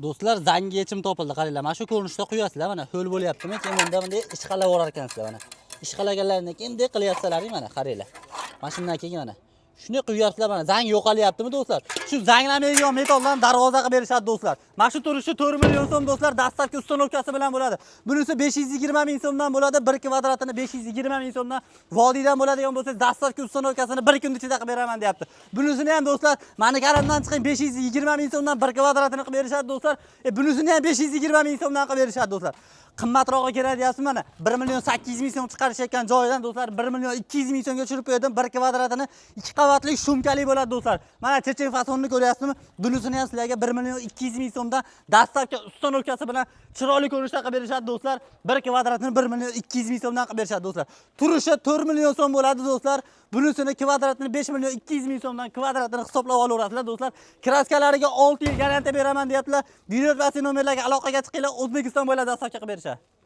Do'stlar, zangi yechim topildi. Qaranglar, mana shu ko'rinishda quyasizlar, mana ho'l bo'lyaptimi? Keyin bunda bunday ishqalab orar ekansizlar mana. Ishqalaganlardan keyin bunday qilyapsizlar, mana qaranglar. Mana shundan keyin mana shunday quyapsizlar, mana zang yo'qolyaptimi do'stlar? Shu zanglamaydigan metalldan darvoza qilib berishadi do'stlar. Mana shu turishi 4 million so'm do'stlar, dastlabki ustanovkasi bilan bo'ladi. Bunisi 520 ming so'mdan bo'ladi, 1 kvadratini 520 ming so'mdan. Vodiydan bo'ladigan bo'lsa, dastlabki ustanovkasini 1 kun ichida qilib beraman deyapti. Bunisini ham do'stlar, mani karamdan chiqing 520 ming so'mdan 1 kvadratini qilib berishadi do'stlar. Bunisini ham 520 ming so'mdan qilib berishadi do'stlar. Qimmatrog'i kerak deyapsiz mana. 1 million 800 ming so'm chiqarishayotgan joyidan do'stlar 1 million 200 ming so'mga tushirib qo'ydim. 1 kvadratini 2 qavatli shumkali bo'ladi do'stlar. Mana chechen fasonni ko'ryapsizmi? Bunisini ham sizlarga 1 million 200 ming so'mdan dastlabki ustanovkasi bilan chiroyli ko'rinishda qilib berishadi do'stlar. 1 kvadratini 1 million 200 ming so'mdan qilib berishadi do'stlar. Turishi 4 million so'm bo'ladi do'stlar. Bunisini kvadratini 5 million 200 ming so'mdan kvadratini hisoblab olaverasizlar do'stlar. Kraskalariga 6 yil garantiya beraman deyaptilar. Video va nomerlarga aloqaga chiqinglar. O'zbekiston bo'ylab dastavka qilib berishadi.